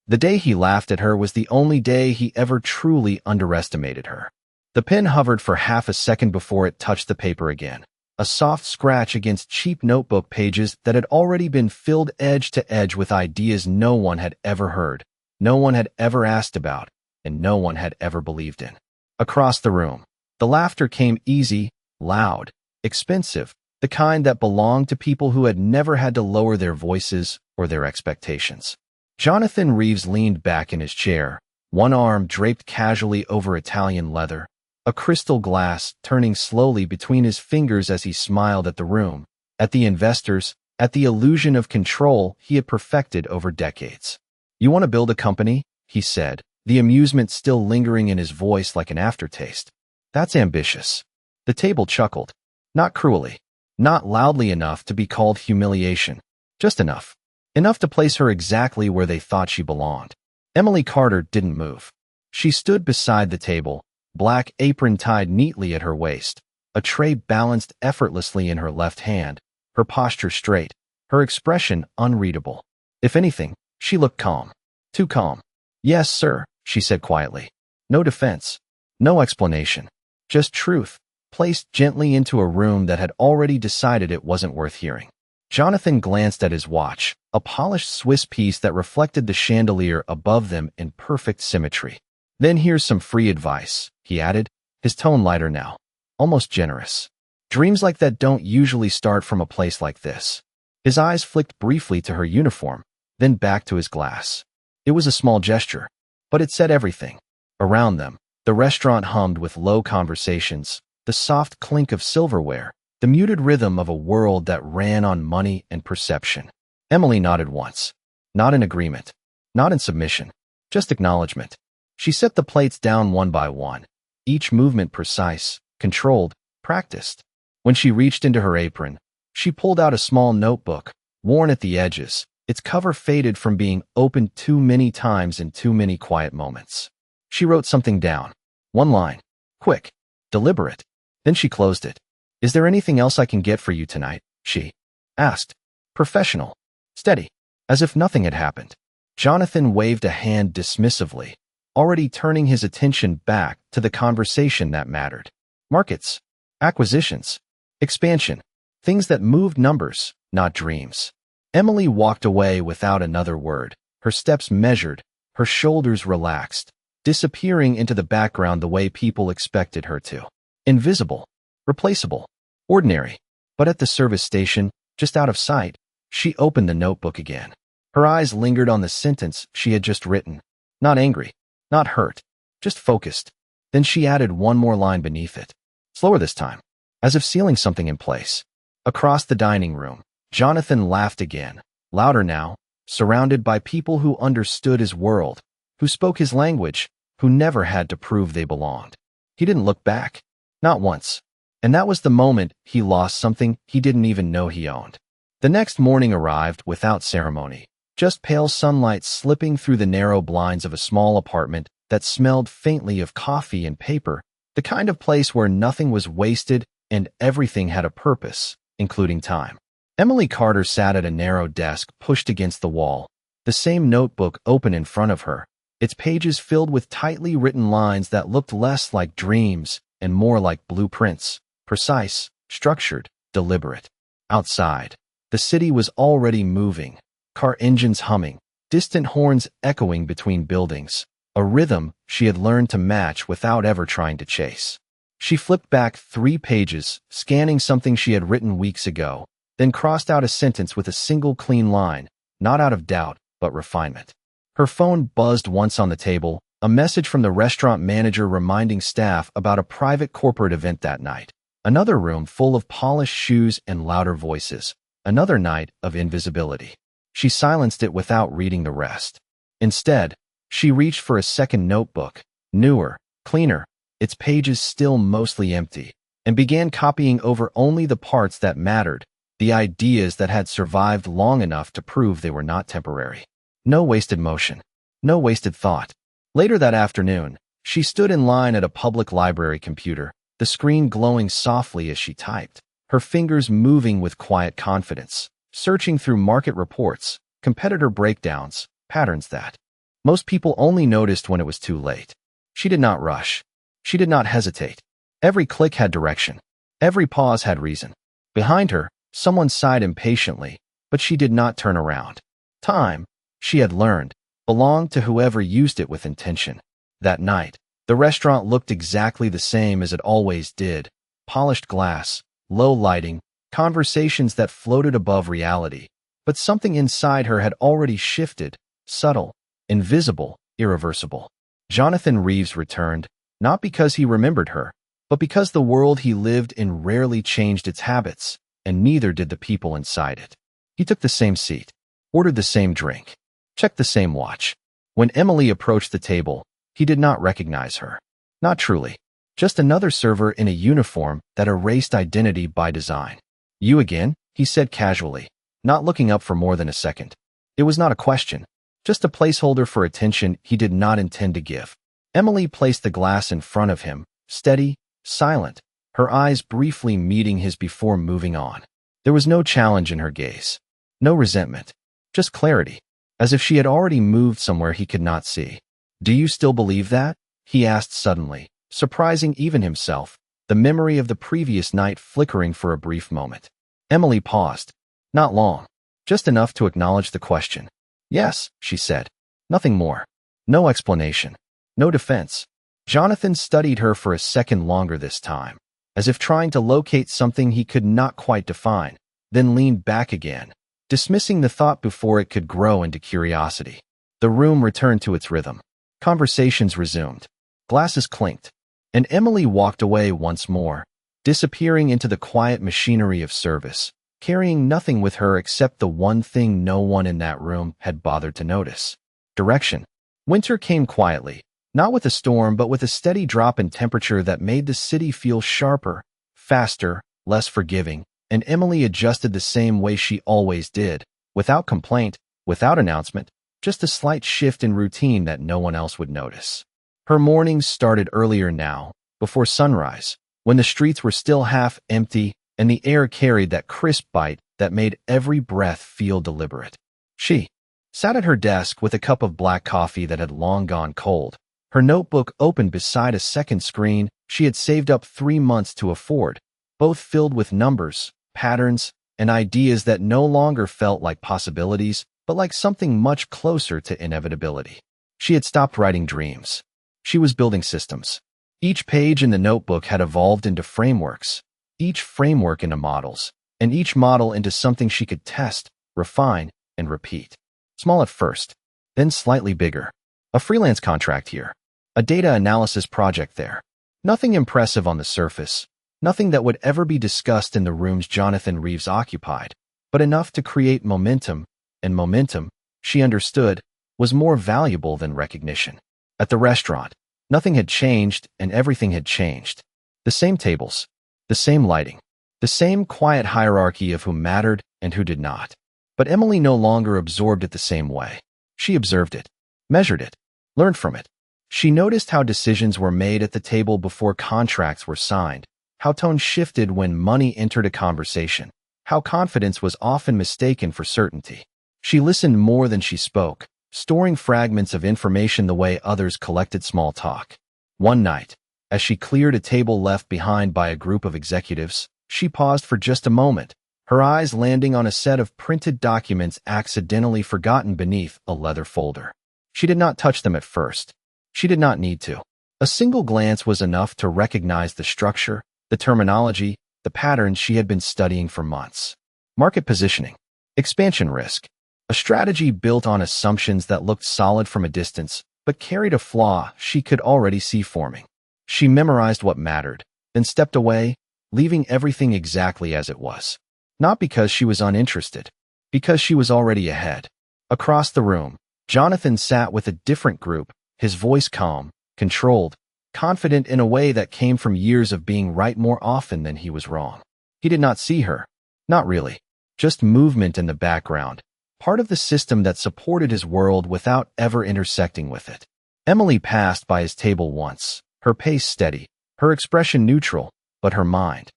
The day he laughed at her was the only day he ever truly underestimated her. The pen hovered for half a second before it touched the paper again. A soft scratch against cheap notebook pages that had already been filled edge to edge with ideas no one had ever heard, no one had ever asked about, and no one had ever believed in. Across the room, the laughter came easy, loud, expensive, the kind that belonged to people who had never had to lower their voices or their expectations. Jonathan Reeves leaned back in his chair, one arm draped casually over Italian leather, a crystal glass turning slowly between his fingers as he smiled at the room, at the investors, at the illusion of control he had perfected over decades. "You want to build a company?" he said, the amusement still lingering in his voice like an aftertaste. "That's ambitious." The table chuckled. Not cruelly. Not loudly enough to be called humiliation. Just enough. Enough to place her exactly where they thought she belonged. Emily Carter didn't move. She stood beside the table, black apron tied neatly at her waist, a tray balanced effortlessly in her left hand, her posture straight, her expression unreadable. If anything, she looked calm. Too calm. "Yes, sir," she said quietly. No defense. No explanation. Just truth, placed gently into a room that had already decided it wasn't worth hearing. Jonathan glanced at his watch, a polished Swiss piece that reflected the chandelier above them in perfect symmetry. "Then here's some free advice," he added, his tone lighter now, almost generous. "Dreams like that don't usually start from a place like this." His eyes flicked briefly to her uniform, then back to his glass. It was a small gesture, but it said everything. Around them, the restaurant hummed with low conversations, the soft clink of silverware, the muted rhythm of a world that ran on money and perception. Emily nodded once. Not in agreement. Not in submission. Just acknowledgement. She set the plates down one by one, each movement precise, controlled, practiced. When she reached into her apron, she pulled out a small notebook, worn at the edges, its cover faded from being opened too many times in too many quiet moments. She wrote something down. One line. Quick. Deliberate. Then she closed it. "Is there anything else I can get for you tonight?" she asked. Professional. Steady. As if nothing had happened. Jonathan waved a hand dismissively, already turning his attention back to the conversation that mattered. Markets. Acquisitions. Expansion. Things that moved numbers, not dreams. Emily walked away without another word, her steps measured, her shoulders relaxed, disappearing into the background the way people expected her to. Invisible. Replaceable. Ordinary. But at the service station, just out of sight, she opened the notebook again. Her eyes lingered on the sentence she had just written. Not angry. Not hurt. Just focused. Then she added one more line beneath it. Slower this time. As if sealing something in place. Across the dining room, Jonathan laughed again. Louder now. Surrounded by people who understood his world. Who spoke his language. Who never had to prove they belonged. He didn't look back. Not once. And that was the moment he lost something he didn't even know he owned. The next morning arrived without ceremony, just pale sunlight slipping through the narrow blinds of a small apartment that smelled faintly of coffee and paper, the kind of place where nothing was wasted and everything had a purpose, including time. Emily Carter sat at a narrow desk pushed against the wall, the same notebook open in front of her, its pages filled with tightly written lines that looked less like dreams and more like blueprints. Precise, structured, deliberate. Outside, the city was already moving, car engines humming, distant horns echoing between buildings, a rhythm she had learned to match without ever trying to chase. She flipped back 3 pages, scanning something she had written weeks ago, then crossed out a sentence with a single clean line, not out of doubt, but refinement. Her phone buzzed once on the table, a message from the restaurant manager reminding staff about a private corporate event that night. Another room full of polished shoes and louder voices. Another night of invisibility. She silenced it without reading the rest. Instead, she reached for a second notebook, newer, cleaner, its pages still mostly empty, and began copying over only the parts that mattered, the ideas that had survived long enough to prove they were not temporary. No wasted motion. No wasted thought. Later that afternoon, she stood in line at a public library computer, the screen glowing softly as she typed, her fingers moving with quiet confidence, searching through market reports, competitor breakdowns, patterns that Most people only noticed when it was too late. She did not rush. She did not hesitate. Every click had direction. Every pause had reason. Behind her, someone sighed impatiently, but she did not turn around. Time, she had learned, belonged to whoever used it with intention. That night, the restaurant looked exactly the same as it always did: polished glass, low lighting, conversations that floated above reality. But something inside her had already shifted, subtle, invisible, irreversible. Jonathan Reeves returned, not because he remembered her, but because the world he lived in rarely changed its habits, and neither did the people inside it. He took the same seat, ordered the same drink, checked the same watch. When Emily approached the table, he did not recognize her. Not truly. Just another server in a uniform that erased identity by design. "You again?" he said casually, not looking up for more than a second. It was not a question, just a placeholder for attention he did not intend to give. Emily placed the glass in front of him, steady, silent, her eyes briefly meeting his before moving on. There was no challenge in her gaze, no resentment, just clarity, as if she had already moved somewhere he could not see. "Do you still believe that?" he asked suddenly, surprising even himself, the memory of the previous night flickering for a brief moment. Emily paused. Not long, just enough to acknowledge the question. "Yes," she said. Nothing more. No explanation. No defense. Jonathan studied her for a second longer this time, as if trying to locate something he could not quite define, then leaned back again, dismissing the thought before it could grow into curiosity. The room returned to its rhythm. Conversations resumed. Glasses clinked, and Emily walked away once more, disappearing into the quiet machinery of service, carrying nothing with her except the one thing no one in that room had bothered to notice: direction. Winter came quietly, not with a storm but with a steady drop in temperature that made the city feel sharper, faster, less forgiving, and Emily adjusted the same way she always did, without complaint, without announcement, just a slight shift in routine that no one else would notice. Her mornings started earlier now, before sunrise, when the streets were still half empty and the air carried that crisp bite that made every breath feel deliberate. She sat at her desk with a cup of black coffee that had long gone cold, her notebook open beside a second screen she had saved up 3 months to afford, both filled with numbers, patterns, and ideas that no longer felt like possibilities, but like something much closer to inevitability. She had stopped writing dreams. She was building systems. Each page in the notebook had evolved into frameworks, each framework into models, and each model into something she could test, refine, and repeat. Small at first, then slightly bigger. A freelance contract here, a data analysis project there. Nothing impressive on the surface, nothing that would ever be discussed in the rooms Jonathan Reeves occupied, but enough to create momentum, and momentum, she understood, was more valuable than recognition. At the restaurant, nothing had changed and everything had changed. The same tables, the same lighting, the same quiet hierarchy of who mattered and who did not. But Emily no longer absorbed it the same way. She observed it, measured it, learned from it. She noticed how decisions were made at the table before contracts were signed, how tone shifted when money entered a conversation, how confidence was often mistaken for certainty. She listened more than she spoke, storing fragments of information the way others collected small talk. One night, as she cleared a table left behind by a group of executives, she paused for just a moment, her eyes landing on a set of printed documents accidentally forgotten beneath a leather folder. She did not touch them at first. She did not need to. A single glance was enough to recognize the structure, the terminology, the patterns she had been studying for months. Market positioning, expansion risk, a strategy built on assumptions that looked solid from a distance, but carried a flaw she could already see forming. She memorized what mattered, then stepped away, leaving everything exactly as it was. Not because she was uninterested, because she was already ahead. Across the room, Jonathan sat with a different group, his voice calm, controlled, confident in a way that came from years of being right more often than he was wrong. He did not see her. Not really. Just movement in the background, part of the system that supported his world without ever intersecting with it. Emily passed by his table once, her pace steady, her expression neutral, but her mind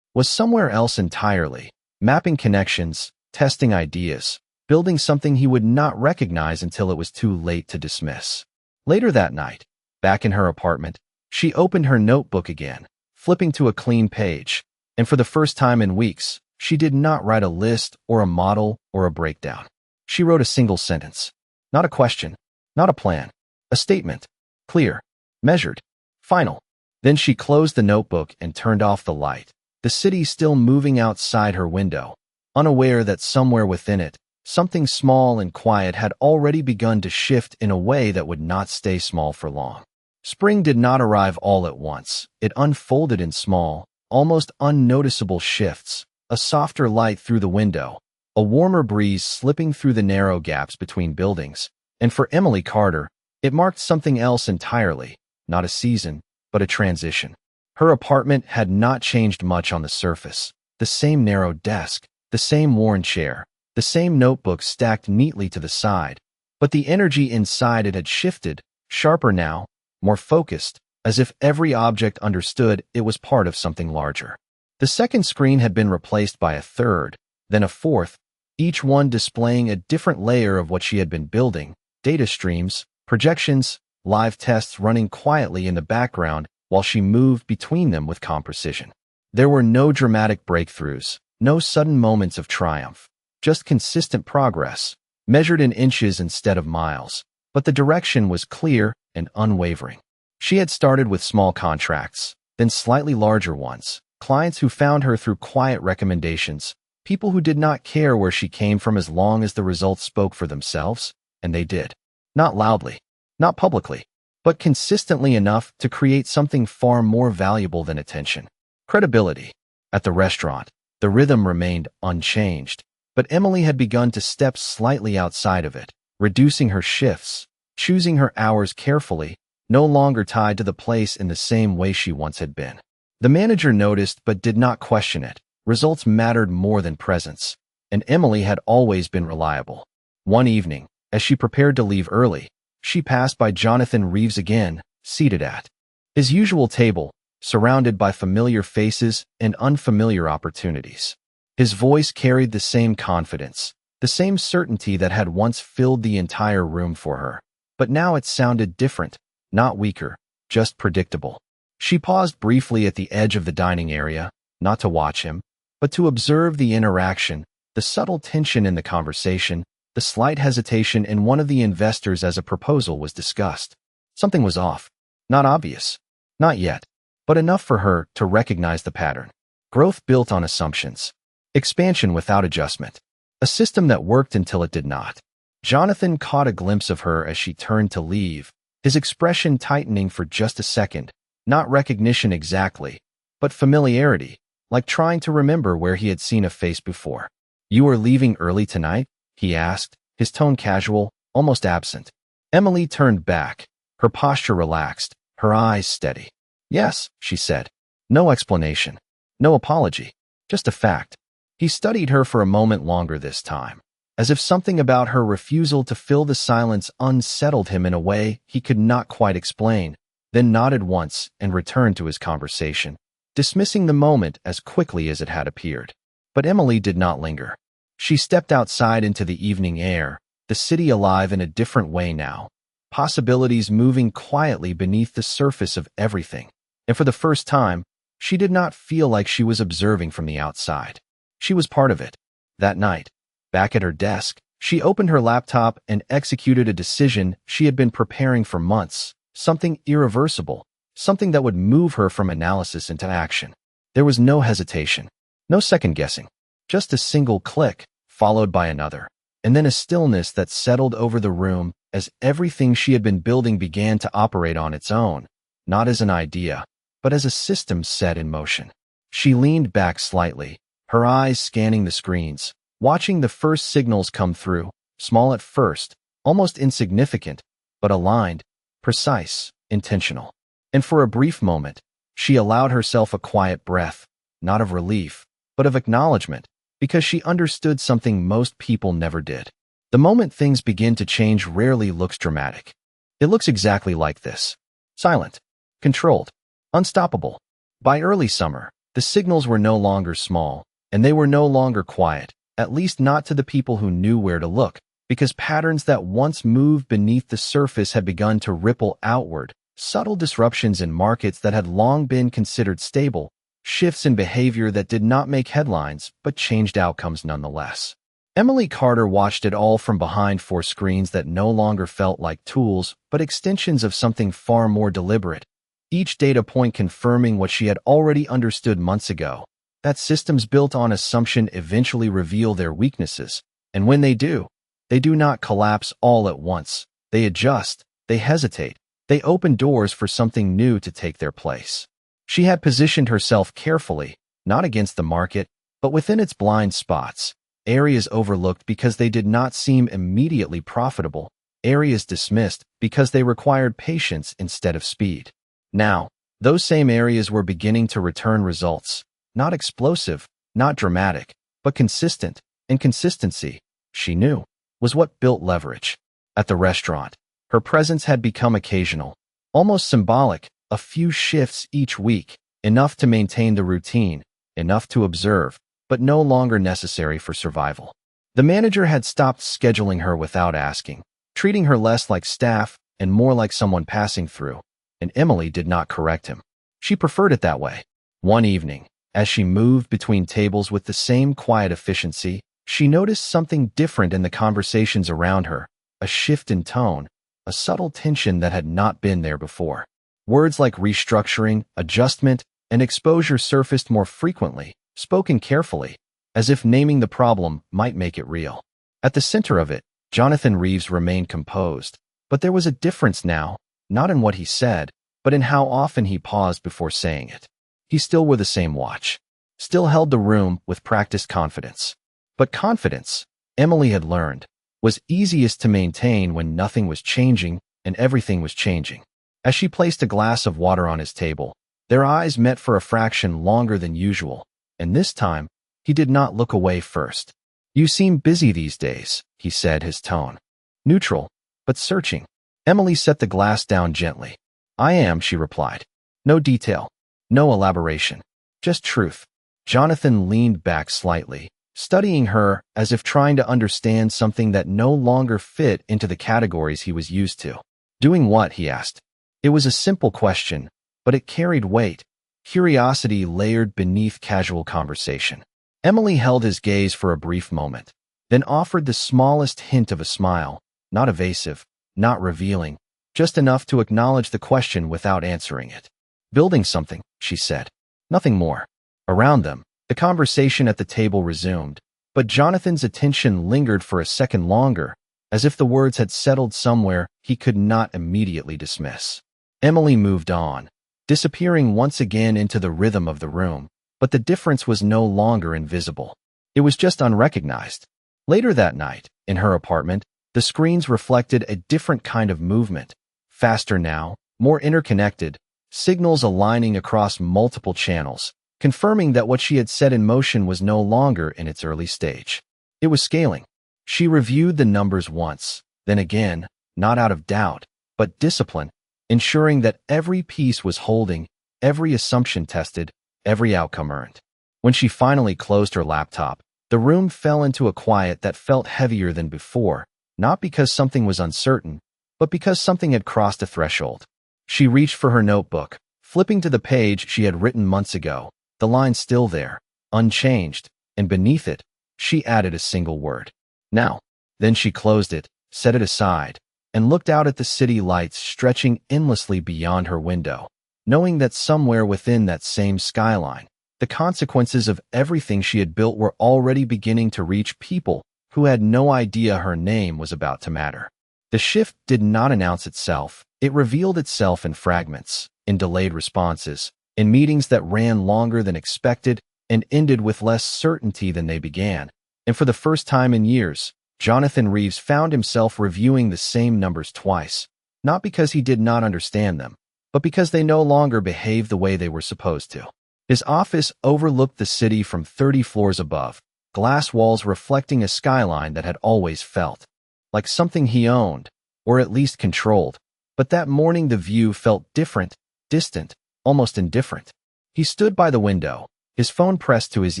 was somewhere else entirely, mapping connections, testing ideas, building something he would not recognize until it was too late to dismiss. Later that night, back in her apartment, she opened her notebook again, flipping to a clean page, and for the first time in weeks, she did not write a list or a model or a breakdown. She wrote a single sentence. Not a question, not a plan, a statement. Clear, measured, final. Then she closed the notebook and turned off the light, the city still moving outside her window, unaware that somewhere within it, something small and quiet had already begun to shift in a way that would not stay small for long. Spring did not arrive all at once. It unfolded in small, almost unnoticeable shifts, a softer light through the window, a warmer breeze slipping through the narrow gaps between buildings, and for Emily Carter, it marked something else entirely, not a season, but a transition. Her apartment had not changed much on the surface. The same narrow desk, the same worn chair, the same notebook stacked neatly to the side, but the energy inside it had shifted, sharper now, more focused, as if every object understood it was part of something larger. The second screen had been replaced by a third, then a fourth, each one displaying a different layer of what she had been building, data streams, projections, live tests running quietly in the background while she moved between them with calm precision. There were no dramatic breakthroughs, no sudden moments of triumph, just consistent progress, measured in inches instead of miles, but the direction was clear and unwavering. She had started with small contracts, then slightly larger ones, clients who found her through quiet recommendations, people who did not care where she came from as long as the results spoke for themselves, and they did. Not loudly, not publicly, but consistently enough to create something far more valuable than attention. Credibility. At the restaurant, the rhythm remained unchanged, but Emily had begun to step slightly outside of it, reducing her shifts, choosing her hours carefully, no longer tied to the place in the same way she once had been. The manager noticed but did not question it. Results mattered more than presence, and Emily had always been reliable. One evening, as she prepared to leave early, she passed by Jonathan Reeves again, seated at his usual table, surrounded by familiar faces and unfamiliar opportunities. His voice carried the same confidence, the same certainty that had once filled the entire room for her. But now it sounded different, not weaker, just predictable. She paused briefly at the edge of the dining area, not to watch him, but to observe the interaction, the subtle tension in the conversation, the slight hesitation in one of the investors as a proposal was discussed. Something was off. Not obvious. Not yet. But enough for her to recognize the pattern. Growth built on assumptions. Expansion without adjustment. A system that worked until it did not. Jonathan caught a glimpse of her as she turned to leave, his expression tightening for just a second. Not recognition exactly, but familiarity, like trying to remember where he had seen a face before. "You are leaving early tonight?" he asked, his tone casual, almost absent. Emily turned back, her posture relaxed, her eyes steady. "Yes," she said. No explanation, no apology, just a fact. He studied her for a moment longer this time, as if something about her refusal to fill the silence unsettled him in a way he could not quite explain, then nodded once and returned to his conversation, dismissing the moment as quickly as it had appeared. But Emily did not linger. She stepped outside into the evening air, the city alive in a different way now, possibilities moving quietly beneath the surface of everything. And for the first time, she did not feel like she was observing from the outside. She was part of it. That night, back at her desk, she opened her laptop and executed a decision she had been preparing for months, something irreversible, something that would move her from analysis into action. There was no hesitation, no second-guessing, just a single click, followed by another, and then a stillness that settled over the room as everything she had been building began to operate on its own, not as an idea, but as a system set in motion. She leaned back slightly, her eyes scanning the screens, watching the first signals come through, small at first, almost insignificant, but aligned, precise, intentional. And for a brief moment, she allowed herself a quiet breath, not of relief, but of acknowledgement, because she understood something most people never did. The moment things begin to change rarely looks dramatic. It looks exactly like this. Silent, controlled, unstoppable. By early summer, the signals were no longer small, and they were no longer quiet. at least not to the people who knew where to look, because patterns that once moved beneath the surface had begun to ripple outward, subtle disruptions in markets that had long been considered stable, shifts in behavior that did not make headlines but changed outcomes nonetheless. Emily Carter watched it all from behind four screens that no longer felt like tools but extensions of something far more deliberate, each data point confirming what she had already understood months ago, that systems built on assumption eventually reveal their weaknesses, and when they do not collapse all at once. They adjust, they hesitate, they open doors for something new to take their place. She had positioned herself carefully, not against the market, but within its blind spots, areas overlooked because they did not seem immediately profitable, areas dismissed because they required patience instead of speed. Now, those same areas were beginning to return results, not explosive, not dramatic, but consistent, and consistency, she knew, was what built leverage. At the restaurant, her presence had become occasional, almost symbolic, a few shifts each week, enough to maintain the routine, enough to observe, but no longer necessary for survival. The manager had stopped scheduling her without asking, treating her less like staff and more like someone passing through, and Emily did not correct him. She preferred it that way. One evening, as she moved between tables with the same quiet efficiency, she noticed something different in the conversations around her, a shift in tone, a subtle tension that had not been there before. Words like restructuring, adjustment, and exposure surfaced more frequently, spoken carefully, as if naming the problem might make it real. At the center of it, Jonathan Reeves remained composed, but there was a difference now, not in what he said, but in how often he paused before saying it. He still wore the same watch, still held the room with practiced confidence. But confidence, Emily had learned, was easiest to maintain when nothing was changing and everything was changing. As she placed a glass of water on his table, their eyes met for a fraction longer than usual, and this time, he did not look away first. "You seem busy these days," he said, his tone neutral, but searching. Emily set the glass down gently. "I am," she replied. "No detail, no elaboration, just truth." Jonathan leaned back slightly, studying her as if trying to understand something that no longer fit into the categories he was used to. "Doing what?" he asked. It was a simple question, but it carried weight, curiosity layered beneath casual conversation. Emily held his gaze for a brief moment, then offered the smallest hint of a smile, not evasive, not revealing, just enough to acknowledge the question without answering it. "Building something," she said. Nothing more. Around them, the conversation at the table resumed, but Jonathan's attention lingered for a second longer, as if the words had settled somewhere he could not immediately dismiss. Emily moved on, disappearing once again into the rhythm of the room, but the difference was no longer invisible. It was just unrecognized. Later that night, in her apartment, the screens reflected a different kind of movement, faster now, more interconnected, signals aligning across multiple channels, confirming that what she had set in motion was no longer in its early stage. It was scaling. She reviewed the numbers once, then again, not out of doubt, but discipline, ensuring that every piece was holding, every assumption tested, every outcome earned. When she finally closed her laptop, the room fell into a quiet that felt heavier than before, not because something was uncertain, but because something had crossed a threshold. She reached for her notebook, flipping to the page she had written months ago, the line still there, unchanged, and beneath it, she added a single word. "Now." Then she closed it, set it aside, and looked out at the city lights stretching endlessly beyond her window, knowing that somewhere within that same skyline, the consequences of everything she had built were already beginning to reach people who had no idea her name was about to matter. The shift did not announce itself. It revealed itself in fragments, in delayed responses, in meetings that ran longer than expected and ended with less certainty than they began. And for the first time in years, Jonathan Reeves found himself reviewing the same numbers twice, not because he did not understand them, but because they no longer behaved the way they were supposed to. His office overlooked the city from 30 floors above, glass walls reflecting a skyline that had always felt like something he owned, or at least controlled. But that morning the view felt different, distant, almost indifferent. He stood by the window, his phone pressed to his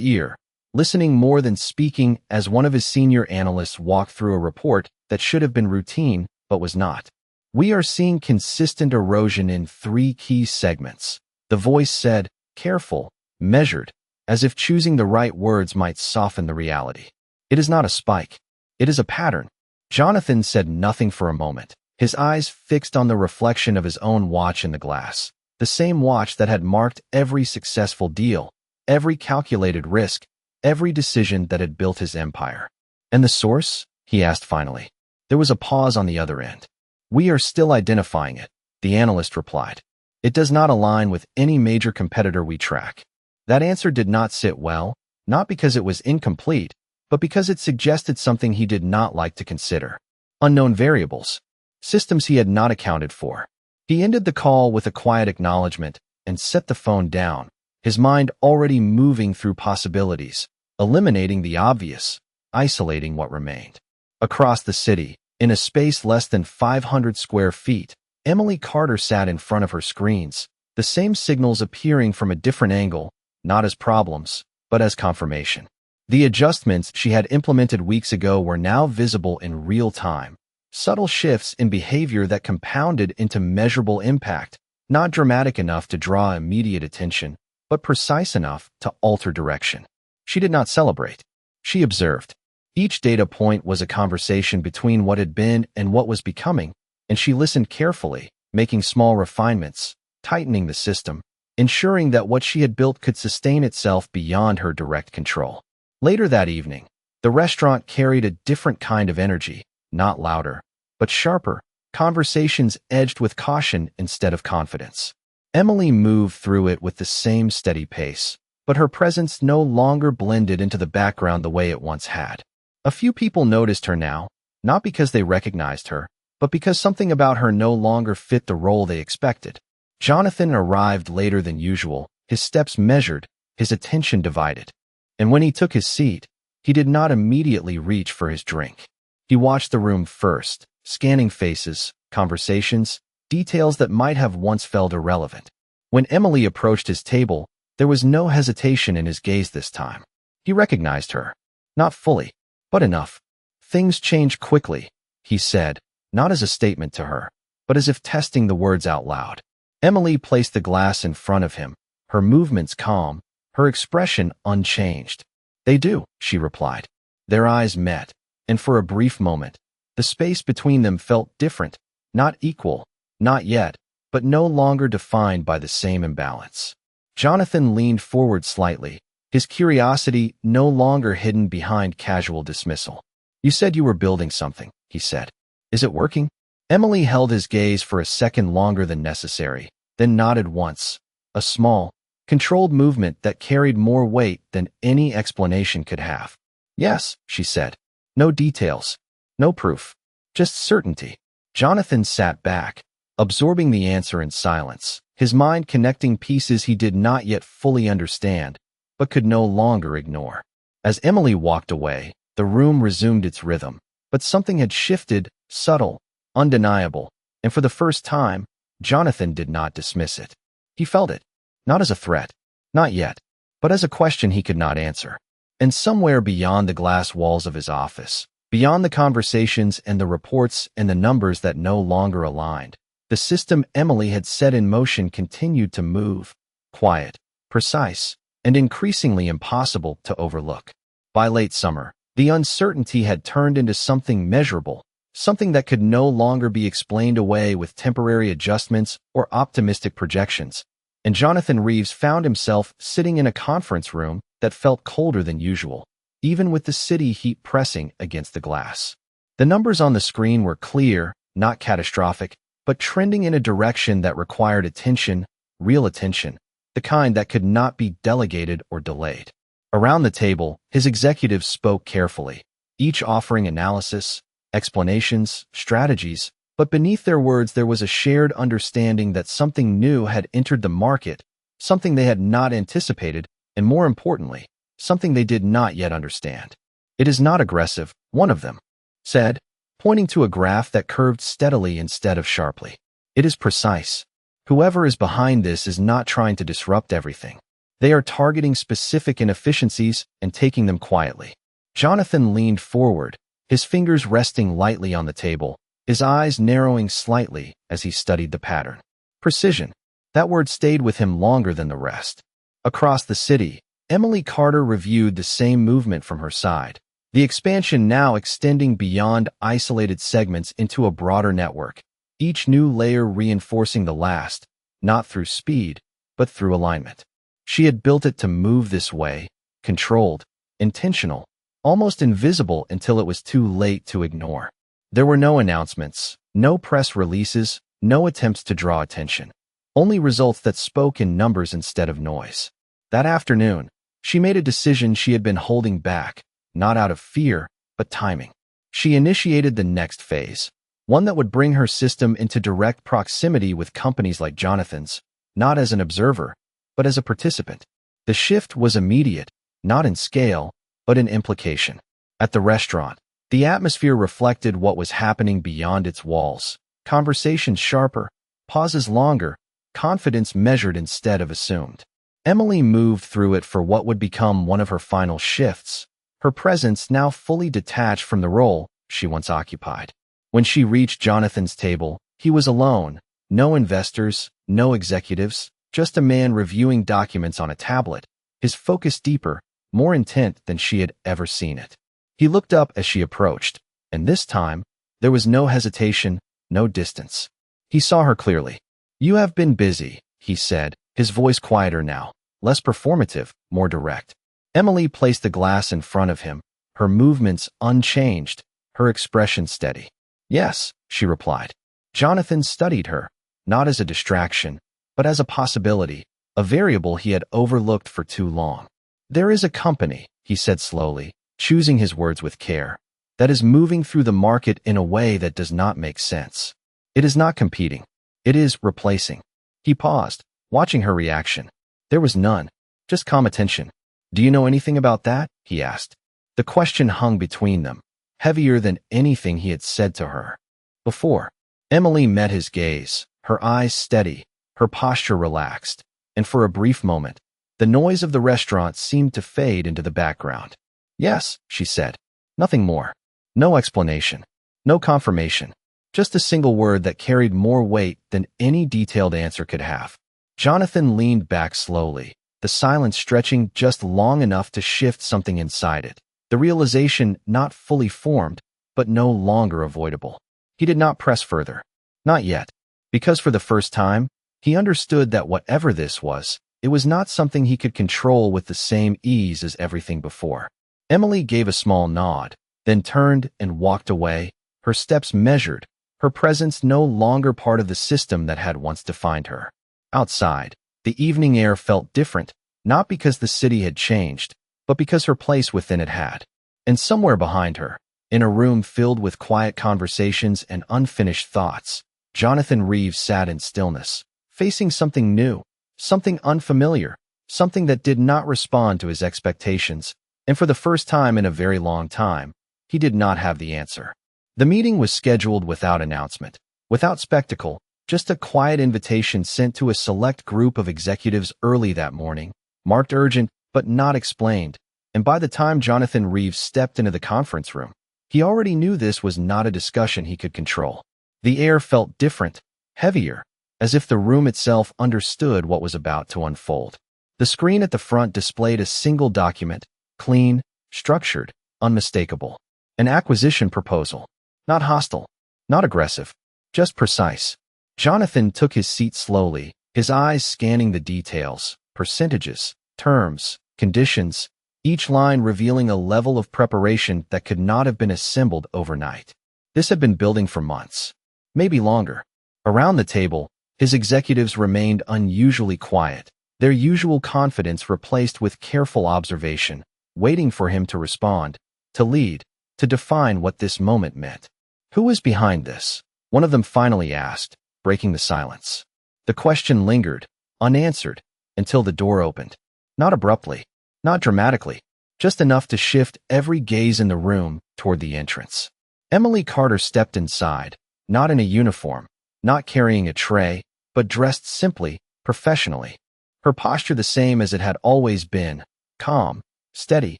ear, listening more than speaking as one of his senior analysts walked through a report that should have been routine but was not. We are seeing consistent erosion in 3 key segments. The voice said, careful, measured, as if choosing the right words might soften the reality. It is not a spike. It is a pattern. Jonathan said nothing for a moment, his eyes fixed on the reflection of his own watch in the glass, the same watch that had marked every successful deal, every calculated risk, every decision that had built his empire. And the source? He asked finally. There was a pause on the other end. We are still identifying it, the analyst replied. It does not align with any major competitor we track. That answer did not sit well, not because it was incomplete, but because it suggested something he did not like to consider. Unknown variables. Systems he had not accounted for. He ended the call with a quiet acknowledgement and set the phone down, his mind already moving through possibilities, eliminating the obvious, isolating what remained. Across the city, in a space less than 500 square feet, Emily Carter sat in front of her screens, the same signals appearing from a different angle, not as problems, but as confirmation. The adjustments she had implemented weeks ago were now visible in real time, subtle shifts in behavior that compounded into measurable impact, not dramatic enough to draw immediate attention, but precise enough to alter direction. She did not celebrate. She observed. Each data point was a conversation between what had been and what was becoming, and she listened carefully, making small refinements, tightening the system, ensuring that what she had built could sustain itself beyond her direct control. Later that evening, the restaurant carried a different kind of energy, not louder, but sharper, conversations edged with caution instead of confidence. Emily moved through it with the same steady pace, but her presence no longer blended into the background the way it once had. A few people noticed her now, not because they recognized her, but because something about her no longer fit the role they expected. Jonathan arrived later than usual, his steps measured, his attention divided. And when he took his seat, he did not immediately reach for his drink. He watched the room first, scanning faces, conversations, details that might have once felt irrelevant. When Emily approached his table, there was no hesitation in his gaze this time. He recognized her. Not fully, but enough. Things change quickly, he said, not as a statement to her, but as if testing the words out loud. Emily placed the glass in front of him, her movements calm, her expression unchanged. They do, she replied. Their eyes met, and for a brief moment, the space between them felt different, not equal, not yet, but no longer defined by the same imbalance. Jonathan leaned forward slightly, his curiosity no longer hidden behind casual dismissal. You said you were building something, he said. Is it working? Emily held his gaze for a second longer than necessary, then nodded once, a small, controlled movement that carried more weight than any explanation could have. Yes, she said. No details. No proof. Just certainty. Jonathan sat back, absorbing the answer in silence, his mind connecting pieces he did not yet fully understand, but could no longer ignore. As Emily walked away, the room resumed its rhythm, but something had shifted, subtle, undeniable, and for the first time, Jonathan did not dismiss it. He felt it, not as a threat, not yet, but as a question he could not answer. And somewhere beyond the glass walls of his office, beyond the conversations and the reports and the numbers that no longer aligned, the system Emily had set in motion continued to move, quiet, precise, and increasingly impossible to overlook. By late summer, the uncertainty had turned into something measurable, something that could no longer be explained away with temporary adjustments or optimistic projections, and Jonathan Reeves found himself sitting in a conference room that felt colder than usual, even with the city heat pressing against the glass. The numbers on the screen were clear, not catastrophic, but trending in a direction that required attention, real attention, the kind that could not be delegated or delayed. Around the table, his executives spoke carefully, each offering analysis, explanations, strategies, but beneath their words there was a shared understanding that something new had entered the market, something they had not anticipated, and more importantly, something they did not yet understand. It is not aggressive, one of them said, pointing to a graph that curved steadily instead of sharply. It is precise. Whoever is behind this is not trying to disrupt everything. They are targeting specific inefficiencies and taking them quietly. Jonathan leaned forward, his fingers resting lightly on the table, his eyes narrowing slightly as he studied the pattern. Precision. That word stayed with him longer than the rest. Across the city, Emily Carter reviewed the same movement from her side, the expansion now extending beyond isolated segments into a broader network, each new layer reinforcing the last, not through speed, but through alignment. She had built it to move this way, controlled, intentional, almost invisible until it was too late to ignore. There were no announcements, no press releases, no attempts to draw attention. Only results that spoke in numbers instead of noise. That afternoon, she made a decision she had been holding back, not out of fear, but timing. She initiated the next phase, one that would bring her system into direct proximity with companies like Jonathan's, not as an observer, but as a participant. The shift was immediate, not in scale, but in implication. At the restaurant, the atmosphere reflected what was happening beyond its walls. Conversations sharper, pauses longer, confidence measured instead of assumed. Emily moved through it for what would become one of her final shifts, her presence now fully detached from the role she once occupied. When she reached Jonathan's table, he was alone, no investors, no executives, just a man reviewing documents on a tablet, his focus deeper, more intent than she had ever seen it. He looked up as she approached, and this time, there was no hesitation, no distance. He saw her clearly. "You have been busy," he said, his voice quieter now, less performative, more direct. Emily placed the glass in front of him, her movements unchanged, her expression steady. "Yes," she replied. Jonathan studied her, not as a distraction, but as a possibility, a variable he had overlooked for too long. "There is a company," he said slowly, choosing his words with care, "that is moving through the market in a way that does not make sense. It is not competing. It is replacing." He paused, watching her reaction. There was none, just calm attention. "Do you know anything about that?" he asked. The question hung between them, heavier than anything he had said to her before. Emily met his gaze, her eyes steady, her posture relaxed, and for a brief moment, the noise of the restaurant seemed to fade into the background. "Yes," she said. Nothing more. No explanation. No confirmation. Just a single word that carried more weight than any detailed answer could have. Jonathan leaned back slowly, the silence stretching just long enough to shift something inside it. The realization not fully formed, but no longer avoidable. He did not press further. Not yet. Because for the first time, he understood that whatever this was, it was not something he could control with the same ease as everything before. Emily gave a small nod, then turned and walked away, her steps measured, her presence no longer part of the system that had once defined her. Outside, the evening air felt different, not because the city had changed, but because her place within it had. And somewhere behind her, in a room filled with quiet conversations and unfinished thoughts, Jonathan Reeves sat in stillness, facing something new, something unfamiliar, something that did not respond to his expectations, and for the first time in a very long time, he did not have the answer. The meeting was scheduled without announcement, without spectacle, just a quiet invitation sent to a select group of executives early that morning, marked urgent but not explained, and by the time Jonathan Reeves stepped into the conference room, he already knew this was not a discussion he could control. The air felt different, heavier, as if the room itself understood what was about to unfold. The screen at the front displayed a single document, clean, structured, unmistakable. An acquisition proposal. Not hostile, not aggressive, just precise. Jonathan took his seat slowly, his eyes scanning the details, percentages, terms, conditions, each line revealing a level of preparation that could not have been assembled overnight. This had been building for months, maybe longer. Around the table, his executives remained unusually quiet, their usual confidence replaced with careful observation, waiting for him to respond, to lead, to define what this moment meant. "Who was behind this?" one of them finally asked, breaking the silence. The question lingered, unanswered, until the door opened. Not abruptly, not dramatically, just enough to shift every gaze in the room toward the entrance. Emily Carter stepped inside, not in a uniform, not carrying a tray, but dressed simply, professionally. her posture the same as it had always been, calm, steady,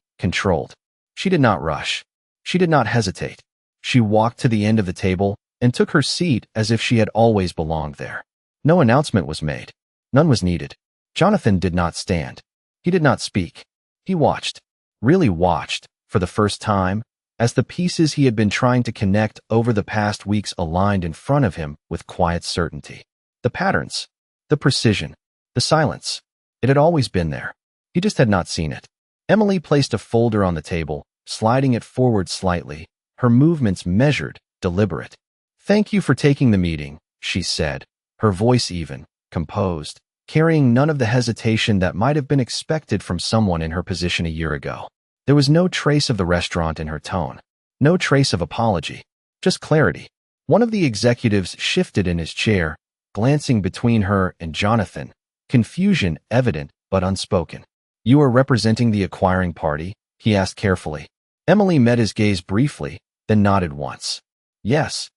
controlled. She did not rush. She did not hesitate. She walked to the end of the table and took her seat as if she had always belonged there. No announcement was made. None was needed. Jonathan did not stand. He did not speak. He watched, really watched, for the first time, as the pieces he had been trying to connect over the past weeks aligned in front of him with quiet certainty. The patterns, the precision, the silence. It had always been there. He just had not seen it. Emily placed a folder on the table, sliding it forward slightly, her movements measured, deliberate. "Thank you for taking the meeting," she said, her voice even, composed, carrying none of the hesitation that might have been expected from someone in her position a year ago. There was no trace of the restaurant in her tone, no trace of apology, just clarity. One of the executives shifted in his chair, glancing between her and Jonathan, confusion evident but unspoken. "You are representing the acquiring party?" he asked carefully. Emily met his gaze briefly, then nodded once. "Yes."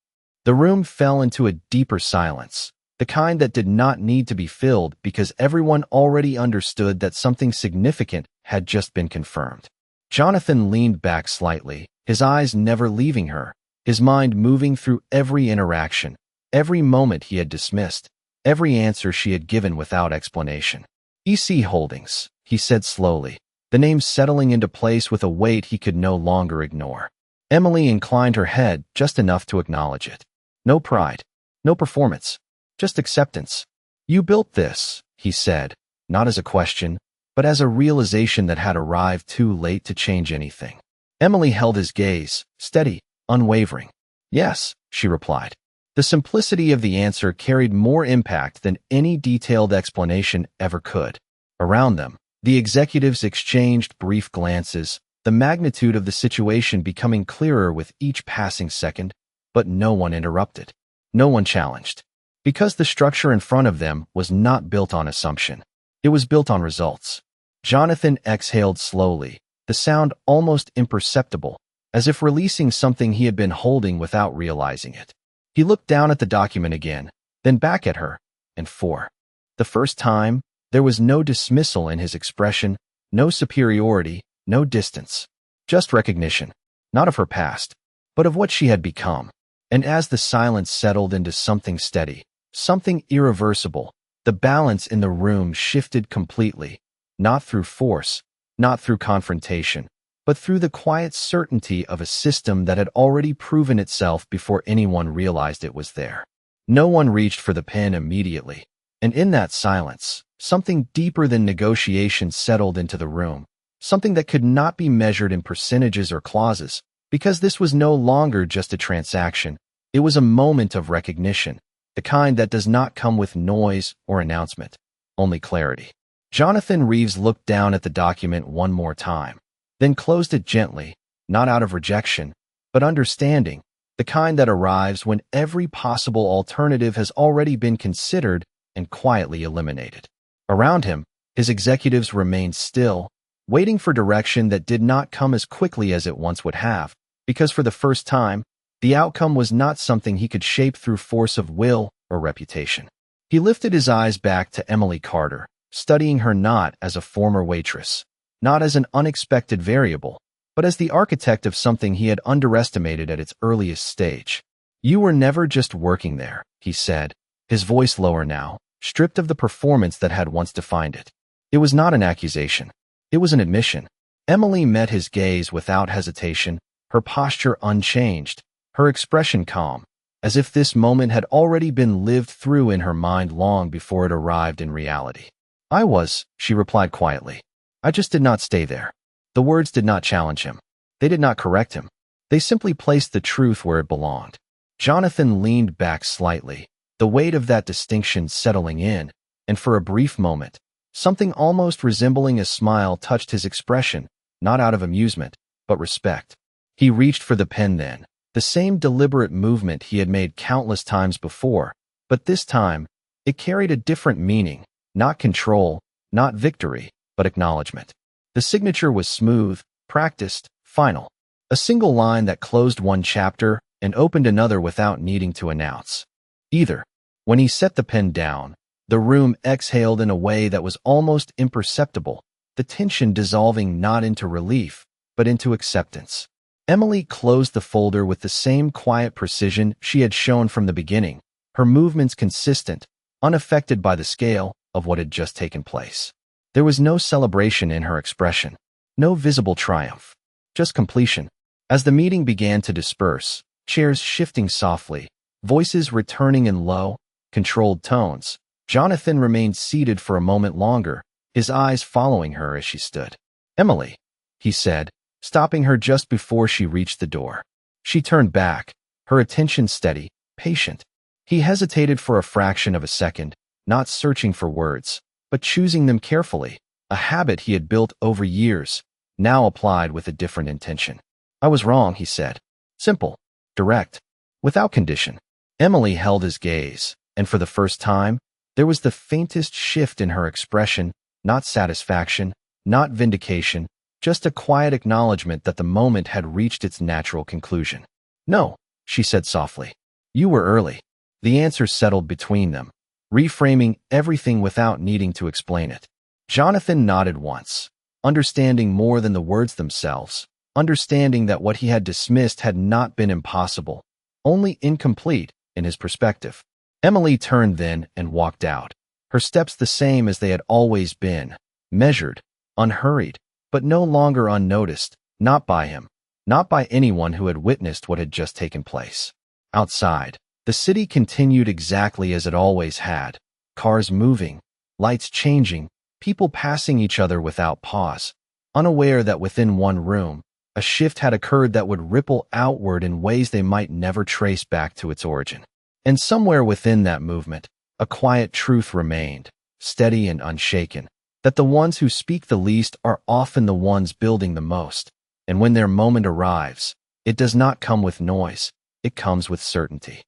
The room fell into a deeper silence, the kind that did not need to be filled because everyone already understood that something significant had just been confirmed. Jonathan leaned back slightly, his eyes never leaving her, his mind moving through every interaction, every moment he had dismissed, every answer she had given without explanation. "EC Holdings," he said slowly, the name settling into place with a weight he could no longer ignore. Emily inclined her head just enough to acknowledge it. No pride, no performance, just acceptance. "You built this," he said, not as a question, but as a realization that had arrived too late to change anything. Emily held his gaze, steady, unwavering. "Yes," she replied. The simplicity of the answer carried more impact than any detailed explanation ever could. Around them, the executives exchanged brief glances, the magnitude of the situation becoming clearer with each passing second, but no one interrupted. No one challenged. Because the structure in front of them was not built on assumption. It was built on results. Jonathan exhaled slowly, the sound almost imperceptible, as if releasing something he had been holding without realizing it. He looked down at the document again, then back at her, and for the first time, there was no dismissal in his expression, no superiority, no distance. Just recognition, not of her past, but of what she had become. And as the silence settled into something steady, something irreversible, the balance in the room shifted completely, not through force, not through confrontation, but through the quiet certainty of a system that had already proven itself before anyone realized it was there. No one reached for the pen immediately, and in that silence, something deeper than negotiation settled into the room, something that could not be measured in percentages or clauses, because this was no longer just a transaction. It was a moment of recognition, the kind that does not come with noise or announcement, only clarity. Jonathan Reeves looked down at the document one more time, then closed it gently, not out of rejection, but understanding, the kind that arrives when every possible alternative has already been considered and quietly eliminated. Around him, his executives remained still, waiting for direction that did not come as quickly as it once would have, because for the first time, the outcome was not something he could shape through force of will or reputation. He lifted his eyes back to Emily Carter, studying her not as a former waitress, not as an unexpected variable, but as the architect of something he had underestimated at its earliest stage. "You were never just working there," he said, his voice lower now, stripped of the performance that had once defined it. It was not an accusation. It was an admission. Emily met his gaze without hesitation, her posture unchanged, her expression calm, as if this moment had already been lived through in her mind long before it arrived in reality. "I was," she replied quietly. "I just did not stay there." The words did not challenge him. They did not correct him. They simply placed the truth where it belonged. Jonathan leaned back slightly, the weight of that distinction settling in, and for a brief moment, something almost resembling a smile touched his expression, not out of amusement, but respect. He reached for the pen then, the same deliberate movement he had made countless times before, but this time, it carried a different meaning, not control, not victory, but acknowledgement. The signature was smooth, practiced, final. A single line that closed one chapter and opened another without needing to announce either. When he set the pen down, The room exhaled in a way that was almost imperceptible, the tension dissolving not into relief, but into acceptance. Emily closed the folder with the same quiet precision she had shown from the beginning, her movements consistent, unaffected by the scale of what had just taken place. There was no celebration in her expression, no visible triumph, just completion. As the meeting began to disperse, chairs shifting softly, voices returning in low, controlled tones, Jonathan remained seated for a moment longer, his eyes following her as she stood. "Emily," he said, stopping her just before she reached the door. She turned back, her attention steady, patient. He hesitated for a fraction of a second, not searching for words, but choosing them carefully, a habit he had built over years, now applied with a different intention. "I was wrong," he said. Simple, direct, without condition. Emily held his gaze, and for the first time, there was the faintest shift in her expression, not satisfaction, not vindication, just a quiet acknowledgement that the moment had reached its natural conclusion. "No," she said softly. "You were early." The answer settled between them, reframing everything without needing to explain it. Jonathan nodded once, understanding more than the words themselves, understanding that what he had dismissed had not been impossible, only incomplete in his perspective. Emily turned then and walked out, her steps the same as they had always been, measured, unhurried, but no longer unnoticed, not by him, not by anyone who had witnessed what had just taken place. Outside, the city continued exactly as it always had, cars moving, lights changing, people passing each other without pause, unaware that within one room, a shift had occurred that would ripple outward in ways they might never trace back to its origin. And somewhere within that movement, a quiet truth remained, steady and unshaken, that the ones who speak the least are often the ones building the most, and when their moment arrives, it does not come with noise, it comes with certainty.